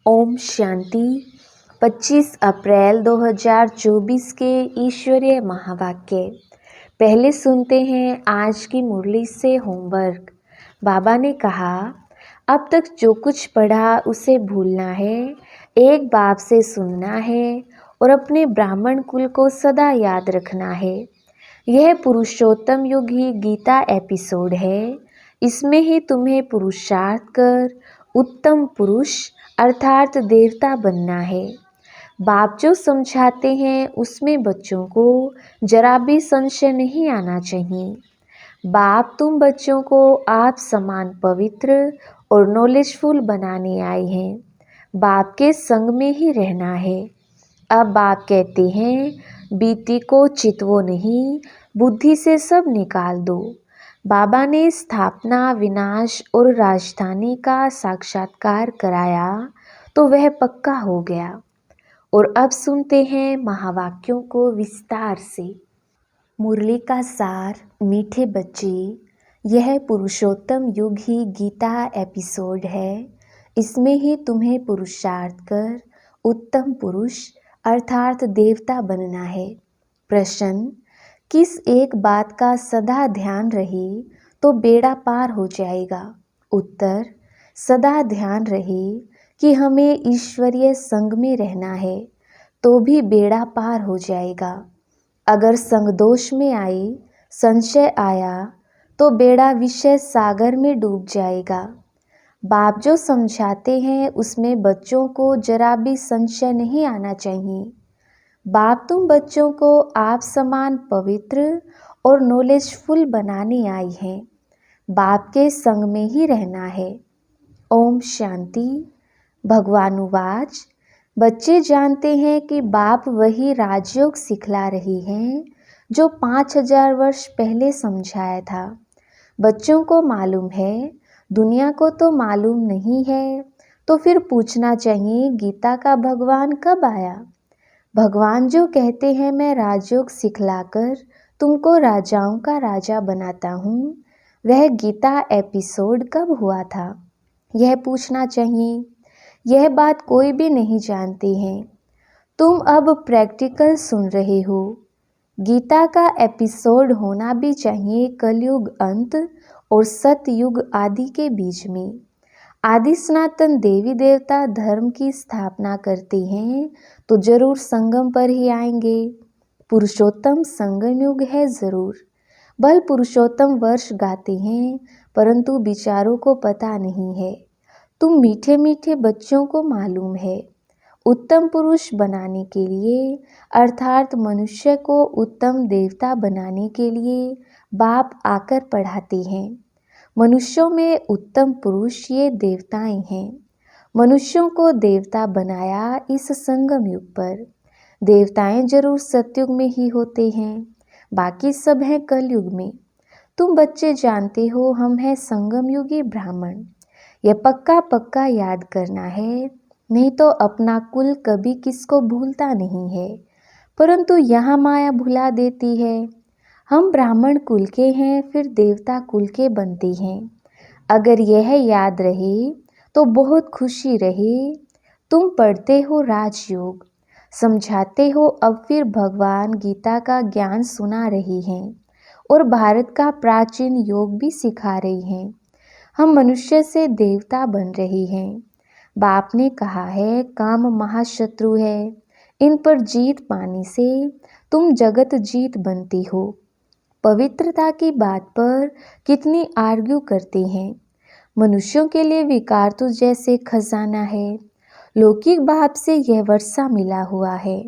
ओम शांति। 25 अप्रैल 2024 के ईश्वरीय महावाक्य। पहले सुनते हैं आज की मुरली से होमवर्क। बाबा ने कहा, अब तक जो कुछ पढ़ा उसे भूलना है, एक बाप से सुनना है और अपने ब्राह्मण कुल को सदा याद रखना है। यह पुरुषोत्तम युग ही गीता एपिसोड है। इसमें ही तुम्हें पुरुषार्थ कर उत्तम पुरुष अर्थात देवता बनना है। बाप जो समझाते हैं उसमें बच्चों को जरा भी संशय नहीं आना चाहिए। बाप तुम बच्चों को आप समान पवित्र और नॉलेजफुल बनाने आए हैं। बाप के संग में ही रहना है। अब बाप कहते हैं, बीती को चितवो नहीं, बुद्धि से सब निकाल दो। बाबा ने स्थापना, विनाश और राजधानी का साक्षात्कार कराया तो वह पक्का हो गया। और अब सुनते हैं महावाक्यों को विस्तार से। मुरली का सार। मीठे बच्चे, यह पुरुषोत्तम युग ही गीता एपिसोड है। इसमें ही तुम्हें पुरुषार्थ कर उत्तम पुरुष अर्थात देवता बनना है। प्रश्न, किस एक बात का सदा ध्यान रहे तो बेड़ा पार हो जाएगा? उत्तर, सदा ध्यान रहे कि हमें ईश्वरीय संग में रहना है तो भी बेड़ा पार हो जाएगा। अगर संग दोष में आई, संशय आया तो बेड़ा विषय सागर में डूब जाएगा। बाप जो समझाते हैं उसमें बच्चों को जरा भी संशय नहीं आना चाहिए। बाप तुम बच्चों को आप समान पवित्र और नॉलेजफुल बनाने आई हैं। बाप के संग में ही रहना है। ओम शांति। भगवानुवाच। बच्चे जानते हैं कि बाप वही राजयोग सिखला रही हैं जो 5000 वर्ष पहले समझाया था। बच्चों को मालूम है, दुनिया को तो मालूम नहीं है, तो फिर पूछना चाहिए गीता का भगवान कब आया? भगवान जो कहते हैं मैं राजयोग सिखलाकर तुमको राजाओं का राजा बनाता हूँ, वह गीता एपिसोड कब हुआ था? यह पूछना चाहिए। यह बात कोई भी नहीं जानते हैं। तुम अब प्रैक्टिकल सुन रहे हो। गीता का एपिसोड होना भी चाहिए कलयुग अंत और सतयुग आदि के बीच में। आदि सनातन देवी देवता धर्म की स्थापना करते हैं तो जरूर संगम पर ही आएंगे। पुरुषोत्तम संगम युग है जरूर। बल पुरुषोत्तम वर्ष गाते हैं परंतु विचारों को पता नहीं है। तुम मीठे मीठे बच्चों को मालूम है, उत्तम पुरुष बनाने के लिए अर्थात मनुष्य को उत्तम देवता बनाने के लिए बाप आकर पढ़ाते हैं। मनुष्यों में उत्तम पुरुष ये देवताएं हैं। मनुष्यों को देवता बनाया इस संगम युग पर। देवताएं जरूर सतयुग में ही होते हैं, बाकी सब हैं कलयुग में। तुम बच्चे जानते हो हम हैं संगम युगी ब्राह्मण। यह पक्का पक्का याद करना है, नहीं तो अपना कुल कभी किसको भूलता नहीं है। परंतु यहाँ माया भुला देती है। हम ब्राह्मण कुल के हैं फिर देवता कुल के बनते हैं। अगर यह याद रहे तो बहुत खुशी रहे। तुम पढ़ते हो राजयोग, समझाते हो, अब फिर भगवान गीता का ज्ञान सुना रही हैं और भारत का प्राचीन योग भी सिखा रही हैं। हम मनुष्य से देवता बन रहे हैं। बाप ने कहा है काम महाशत्रु है, इन पर जीत पाने से तुम जगत जीत बनती हो। पवित्रता की बात पर कितनी आर्ग्यू करते हैं। मनुष्यों के लिए विकार तो जैसे खजाना है, लौकिक बाप से यह वर्षा मिला हुआ है।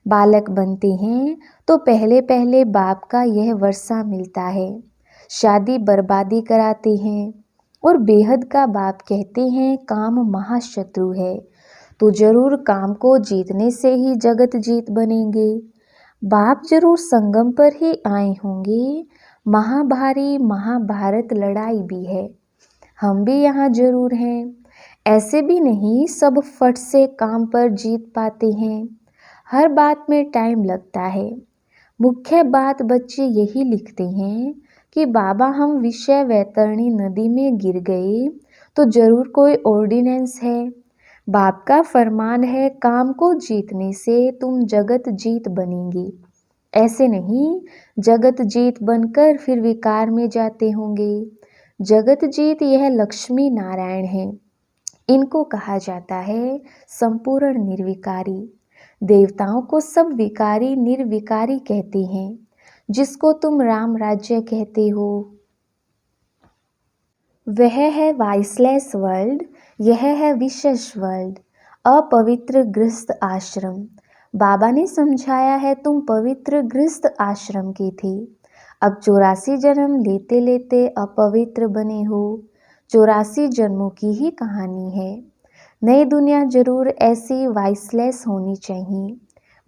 बालक बनते हैं तो पहले पहले बाप का यह वर्षा मिलता है। शादी बर्बादी कराते हैं और बेहद का बाप कहते हैं काम महाशत्रु है, तो जरूर काम को जीतने से ही जगत जीत बनेंगे। बाप जरूर संगम पर ही आए होंगे। महाभारी महाभारत लड़ाई भी है, हम भी यहाँ जरूर हैं। ऐसे भी नहीं सब फट से काम पर जीत पाते हैं। हर बात में टाइम लगता है। मुख्य बात बच्चे यही लिखते हैं कि बाबा हम विषय वैतरणी नदी में गिर गए तो जरूर कोई ऑर्डिनेंस है। बाप का फरमान है, काम को जीतने से तुम जगत जीत बनेंगी। ऐसे नहीं जगत जीत बनकर फिर विकार में जाते होंगे। जगत जीत यह लक्ष्मी नारायण है। इनको कहा जाता है संपूर्ण निर्विकारी। देवताओं को सब विकारी निर्विकारी कहते हैं, जिसको तुम राम राज्य कहते हो। वह है वाइसलेस वर्ल्ड, यह है विशेष वर्ल्ड, अपवित्र गृहस्थ आश्रम। बाबा ने समझाया है, तुम पवित्र गृहस्थ आश्रम के थे, अब 84 जन्म लेते लेते अपवित्र बने हो। 84 जन्मों की ही कहानी है। नई दुनिया जरूर ऐसी वाइसलेस होनी चाहिए।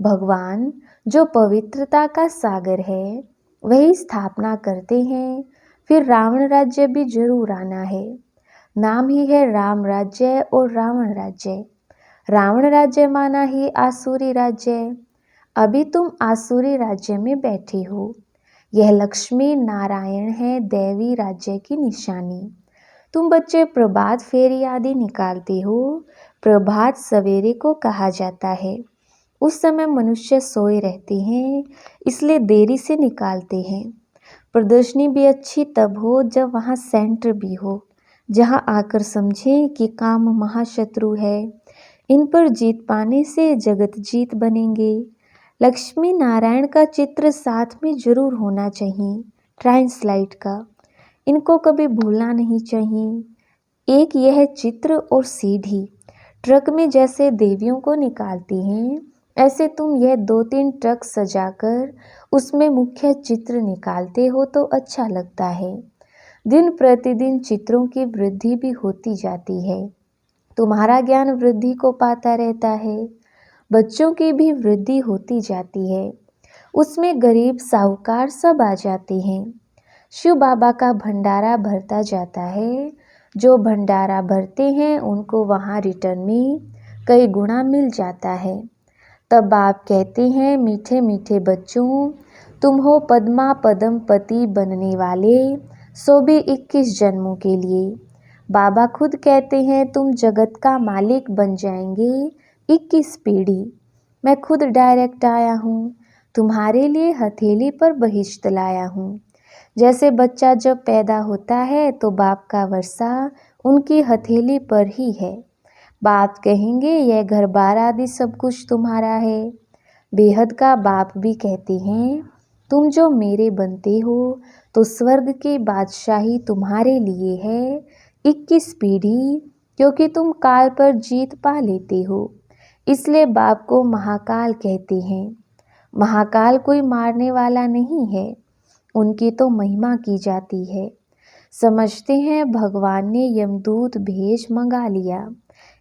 भगवान जो पवित्रता का सागर है वही स्थापना करते हैं। फिर रावण राज्य भी जरूर आना है। नाम ही है राम राज्य और रावण राज्य। रावण राज्य माना ही आसुरी राज्य। अभी तुम आसुरी राज्य में बैठे हो। यह लक्ष्मी नारायण है दैवी राज्य की निशानी। तुम बच्चे प्रभात फेरी आदि निकालते हो। प्रभात सवेरे को कहा जाता है। उस समय मनुष्य सोए रहते हैं, इसलिए देरी से निकालते हैं। प्रदर्शनी भी अच्छी तब हो जब वहाँ सेंटर भी हो, जहाँ आकर समझें कि काम महाशत्रु है। इन पर जीत पाने से जगत जीत बनेंगे। लक्ष्मी नारायण का चित्र साथ में जरूर होना चाहिए, ट्रांसलाइट का। इनको कभी भूलना नहीं चाहिए। एक यह चित्र और सीढ़ी। ट्रक में जैसे देवियों को निकालती हैं, ऐसे तुम यह 2-3 ट्रक सजाकर उसमें मुख्य चित्र निकालते हो तो अच्छा लगता है। दिन प्रतिदिन चित्रों की वृद्धि भी होती जाती है। तुम्हारा ज्ञान वृद्धि को पाता रहता है। बच्चों की भी वृद्धि होती जाती है। उसमें गरीब साहूकार सब आ जाते हैं। शिव बाबा का भंडारा भरता जाता है। जो भंडारा भरते हैं उनको वहाँ रिटर्न में कई गुना मिल जाता है। तब बाप कहते हैं, मीठे मीठे बच्चों, तुम हो पद्मा पदम पति बनने वाले, सो भी 21 जन्मों के लिए। बाबा खुद कहते हैं, तुम जगत का मालिक बन जाएंगे 21 पीढ़ी। मैं खुद डायरेक्ट आया हूँ, तुम्हारे लिए हथेली पर बहिश्त लाया हूँ। जैसे बच्चा जब पैदा होता है तो बाप का वर्षा उनकी हथेली पर ही है। बाप कहेंगे, यह घर बार आदि सब कुछ तुम्हारा है। बेहद का बाप भी कहते हैं, तुम जो मेरे बनते हो तो स्वर्ग की बादशाही तुम्हारे लिए है 21 पीढ़ी, क्योंकि तुम काल पर जीत पा लेते हो। इसलिए बाप को महाकाल कहते हैं। महाकाल कोई मारने वाला नहीं है, उनकी तो महिमा की जाती है। समझते हैं भगवान ने यमदूत भेज मंगा लिया,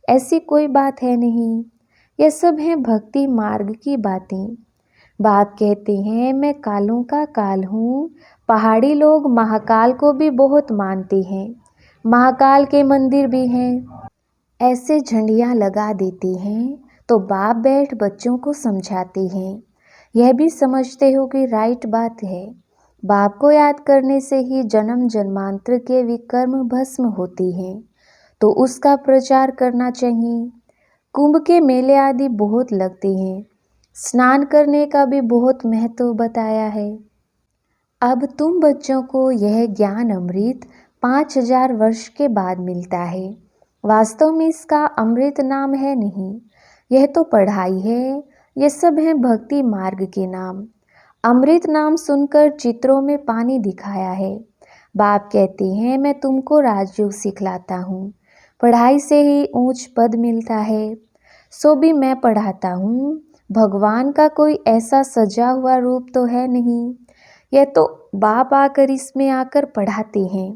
ऐसी कोई बात है नहीं। यह सब है भक्ति मार्ग की बातें। बाप कहते हैं, मैं कालों का काल हूँ। पहाड़ी लोग महाकाल को भी बहुत मानते हैं। महाकाल के मंदिर भी हैं। ऐसे झंडियाँ लगा देते हैं तो बाप बैठ बच्चों को समझाते हैं। यह भी समझते हो कि राइट बात है। बाप को याद करने से ही जन्म जन्मांतर के विकर्म भस्म होते हैं, तो उसका प्रचार करना चाहिए। कुंभ के मेले आदि बहुत लगते हैं। स्नान करने का भी बहुत महत्व बताया है। अब तुम बच्चों को यह ज्ञान अमृत 5000 वर्ष के बाद मिलता है। वास्तव में इसका अमृत नाम है नहीं, यह तो पढ़ाई है। यह सब है भक्ति मार्ग के नाम। अमृत नाम सुनकर चित्रों में पानी दिखाया है। बाप कहते हैं, मैं तुमको राजयोग सिखलाता हूँ। पढ़ाई से ही ऊंच पद मिलता है, सो भी मैं पढ़ाता हूँ। भगवान का कोई ऐसा सजा हुआ रूप तो है नहीं। यह तो बाप आकर इसमें आकर पढ़ाते हैं।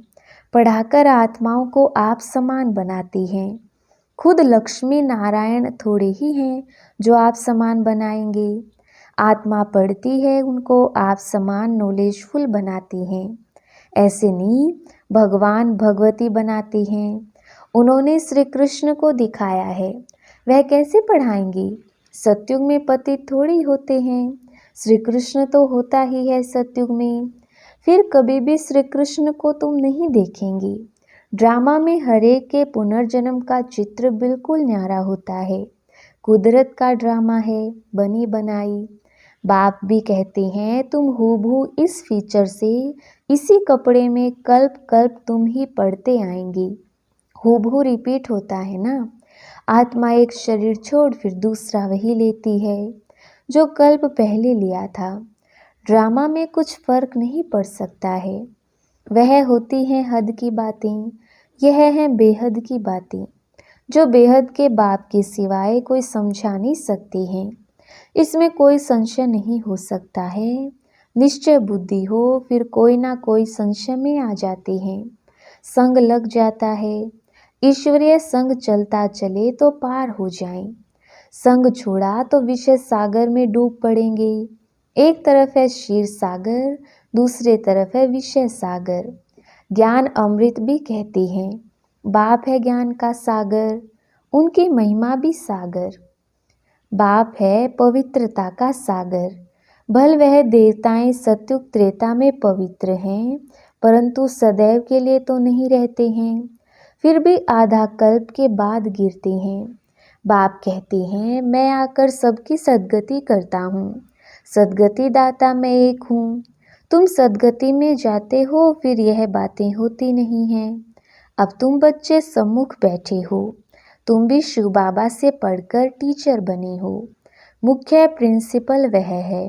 पढ़ाकर आत्माओं को आप समान बनाते हैं। खुद लक्ष्मी नारायण थोड़े ही हैं जो आप समान बनाएंगे। आत्मा पढ़ती है, उनको आप समान नॉलेजफुल बनाती हैं। ऐसे नहीं, भगवान भगवती बनाते हैं। उन्होंने श्री कृष्ण को दिखाया है, वह कैसे पढ़ाएंगी। सतयुग में पति थोड़ी होते हैं। श्री कृष्ण तो होता ही है सतयुग में। फिर कभी भी श्री कृष्ण को तुम नहीं देखेंगी। ड्रामा में हरेक के पुनर्जन्म का चित्र बिल्कुल न्यारा होता है। कुदरत का ड्रामा है, बनी बनाई। बाप भी कहते हैं तुम हूबहू इस फीचर से इसी कपड़े में कल्प कल्प तुम ही पढ़ते आएंगी। हूबहू रिपीट होता है ना। आत्मा एक शरीर छोड़ फिर दूसरा वही लेती है जो कल्प पहले लिया था। ड्रामा में कुछ फर्क नहीं पड़ सकता है। वह होती हैं हद की बातें, यह हैं बेहद की बातें, जो बेहद के बाप के सिवाय कोई समझा नहीं सकती हैं। इसमें कोई संशय नहीं हो सकता है। निश्चय बुद्धि हो फिर कोई ना कोई संशय में आ जाते हैं। संग लग जाता है। ईश्वरीय संग चलता चले तो पार हो जाएं। संग छोड़ा तो विषय सागर में डूब पड़ेंगे। एक तरफ है क्षीर सागर, दूसरे तरफ है विषय सागर। ज्ञान अमृत भी कहते हैं। बाप है ज्ञान का सागर, उनकी महिमा भी सागर। बाप है पवित्रता का सागर। भल वह देवताएं सत्युग त्रेता में पवित्र हैं, परंतु सदैव के लिए तो नहीं रहते हैं, फिर भी आधा कल्प के बाद गिरते हैं। बाप कहते हैं मैं आकर सबकी सद्गति करता हूँ। सद्गति दाता मैं एक हूँ। तुम सद्गति में जाते हो फिर यह बातें होती नहीं हैं। अब तुम बच्चे सम्मुख बैठे हो। तुम भी शिव बाबा से पढ़कर टीचर बने हो। मुख्य प्रिंसिपल वह है।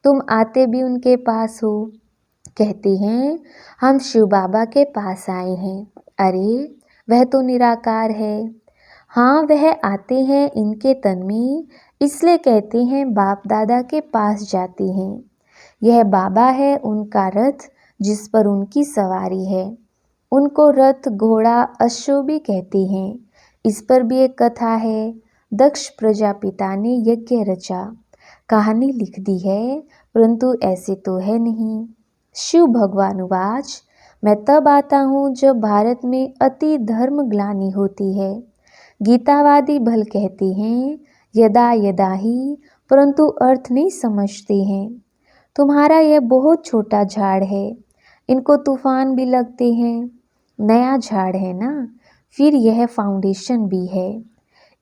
तुम आते भी उनके पास हो। कहते हैं हम शिव बाबा के पास आए हैं। अरे वह तो निराकार है। हाँ वह आते हैं इनके तन में, इसलिए कहते हैं बाप दादा के पास जाते हैं। यह बाबा है उनका रथ जिस पर उनकी सवारी है। उनको रथ घोड़ा अश्व भी कहते हैं। इस पर भी एक कथा है। दक्ष प्रजापिता ने यज्ञ रचा, कहानी लिख दी है, परंतु ऐसे तो है नहीं। शिव भगवान उवाच मैं तब आता हूँ जब भारत में अति धर्म ग्लानि होती है। गीतावादी भल कहते हैं यदा यदा ही, परंतु अर्थ नहीं समझते हैं। तुम्हारा यह बहुत छोटा झाड़ है, इनको तूफान भी लगते हैं। नया झाड़ है ना, फिर यह फाउंडेशन भी है।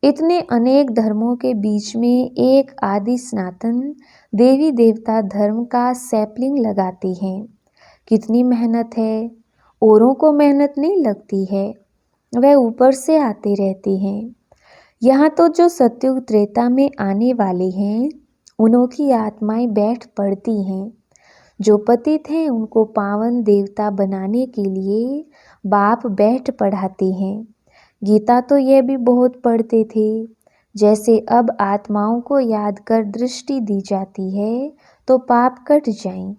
इतने अनेक धर्मों के बीच में एक आदि सनातन देवी देवता धर्म का सैपलिंग लगाते हैं। कितनी मेहनत है। औरों को मेहनत नहीं लगती है, वह ऊपर से आते रहते हैं। यहाँ तो जो सत्युग त्रेता में आने वाले हैं उन्हों की आत्माएं बैठ पड़ती हैं। जो पतित हैं उनको पावन देवता बनाने के लिए बाप बैठ पढ़ाते हैं। गीता तो यह भी बहुत पढ़ते थे। जैसे अब आत्माओं को याद कर दृष्टि दी जाती है तो पाप कट जाएं।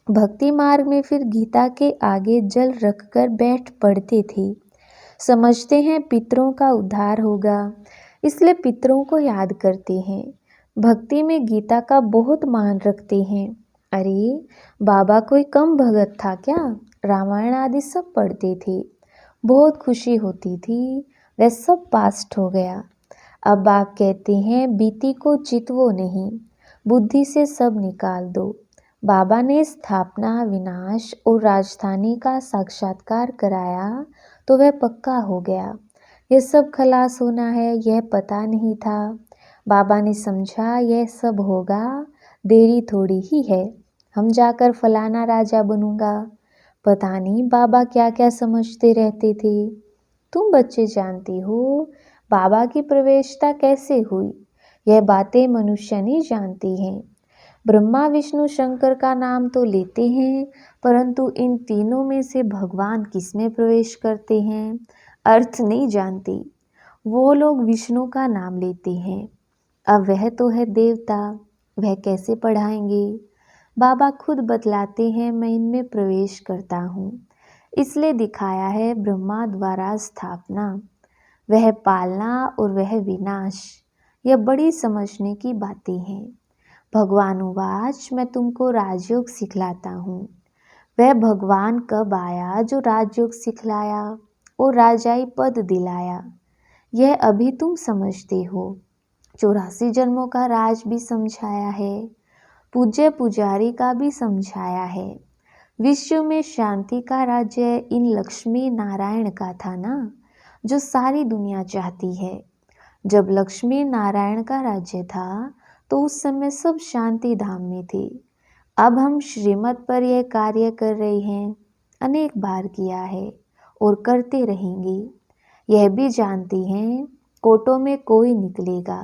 भक्ति मार्ग में फिर गीता के आगे जल रखकर बैठ पढ़ते थे। समझते हैं पितरों का उद्धार होगा, इसलिए पितरों को याद करते हैं। भक्ति में गीता का बहुत मान रखते हैं। अरे बाबा कोई कम भगत था क्या? रामायण आदि सब पढ़ते थे। बहुत खुशी होती थी। वह सब पास्ट हो गया। अब आप कहते हैं बीती को चितवो नहीं, बुद्धि से सब निकाल दो। बाबा ने स्थापना, विनाश और राजधानी का साक्षात्कार कराया तो वह पक्का हो गया। यह सब खलास होना है, यह पता नहीं था। बाबा ने समझा यह सब होगा, देरी थोड़ी ही है, हम जाकर फलाना राजा बनूंगा। पता नहीं बाबा क्या क्या समझते रहते थे। तुम बच्चे जानते हो बाबा की प्रवेशता कैसे हुई। यह बातें मनुष्य नहीं जानती हैं। ब्रह्मा विष्णु शंकर का नाम तो लेते हैं, परंतु इन तीनों में से भगवान किसमें प्रवेश करते हैं अर्थ नहीं जानते। वो लोग विष्णु का नाम लेते हैं। अब वह तो है देवता, वह कैसे पढ़ाएंगे। बाबा खुद बतलाते हैं मैं इनमें प्रवेश करता हूँ, इसलिए दिखाया है ब्रह्मा द्वारा स्थापना, वह पालना और वह विनाश। यह बड़ी समझने की बातें हैं। भगवान उवाच मैं तुमको राजयोग सिखलाता हूँ। वह भगवान कब आया जो राजयोग सिखलाया और राजाई पद दिलाया। यह अभी तुम समझते हो। 84 जन्मों का राज भी समझाया है, पूज्य पुजारी का भी समझाया है। विश्व में शांति का राज्य इन लक्ष्मी नारायण का था ना, जो सारी दुनिया चाहती है। जब लक्ष्मी नारायण का राज्य था तो उस समय सब शांति धाम में थे। अब हम श्रीमत पर यह कार्य कर रहे हैं, अनेक बार किया है और करते रहेंगे। यह भी जानती हैं कोटों में कोई निकलेगा,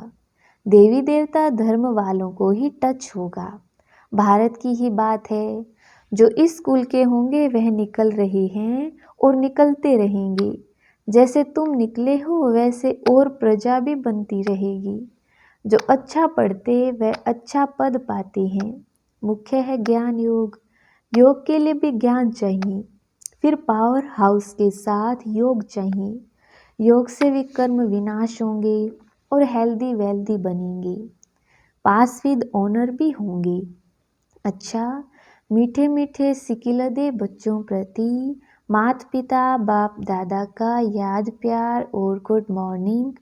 देवी देवता धर्म वालों को ही टच होगा। भारत की ही बात है, जो इस कुल के होंगे वह निकल रहे हैं और निकलते रहेंगे। जैसे तुम निकले हो वैसे और प्रजा भी बनती रहेगी। जो अच्छा पढ़ते वह अच्छा पद पाते हैं। मुख्य है ज्ञान योग। योग के लिए भी ज्ञान चाहिए, फिर पावर हाउस के साथ योग चाहिए। योग से भी कर्म विनाश होंगे और हेल्दी वेल्दी बनेंगे, पास विद ऑनर भी होंगे। अच्छा, मीठे मीठे सिकिलदे बच्चों प्रति माता पिता बाप दादा का याद प्यार और गुड मॉर्निंग।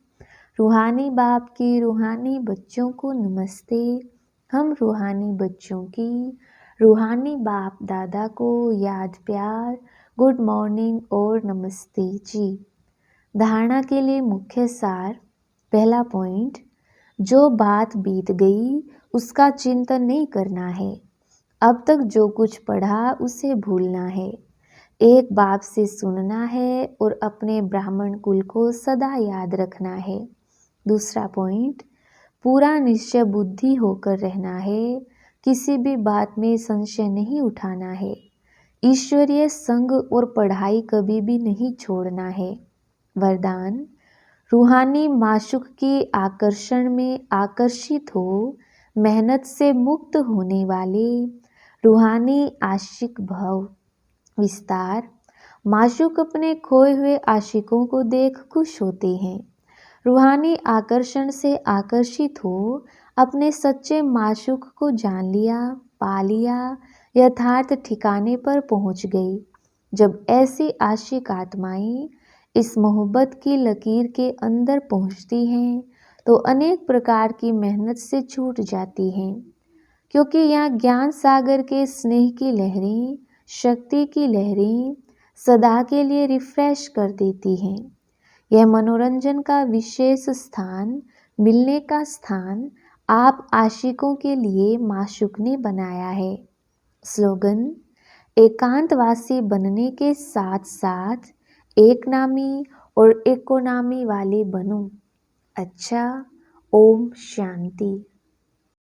रूहानी बाप की रूहानी बच्चों को नमस्ते। हम रूहानी बच्चों की रूहानी बाप दादा को याद प्यार, गुड मॉर्निंग और नमस्ते जी। धारणा के लिए मुख्य सार। पहला पॉइंट, जो बात बीत गई उसका चिंतन नहीं करना है। अब तक जो कुछ पढ़ा उसे भूलना है। एक बाप से सुनना है और अपने ब्राह्मण कुल को सदा याद रखना है। दूसरा पॉइंट, पूरा निश्चय बुद्धि होकर रहना है। किसी भी बात में संशय नहीं उठाना है। ईश्वरीय संग और पढ़ाई कभी भी नहीं छोड़ना है। वरदान, रूहानी माशुक की आकर्षण में आकर्षित हो, मेहनत से मुक्त होने वाले रूहानी आशिक भव। विस्तार, माशुक अपने खोए हुए आशिकों को देख खुश होते हैं। रूहानी आकर्षण से आकर्षित हो, अपने सच्चे माशुक को जान लिया, पा लिया, यथार्थ ठिकाने पर पहुंच गई। जब ऐसी आशिक आत्माएं इस मोहब्बत की लकीर के अंदर पहुंचती हैं तो अनेक प्रकार की मेहनत से छूट जाती हैं, क्योंकि यहाँ ज्ञान सागर के स्नेह की लहरें, शक्ति की लहरें सदा के लिए रिफ्रेश कर देती हैं। यह मनोरंजन का विशेष स्थान, मिलने का स्थान आप आशिकों के लिए माशुक ने बनाया है। स्लोगन, एकांतवासी बनने के साथ साथ एक नामी और एकोनामी वाले बनो। अच्छा, ओम शांति।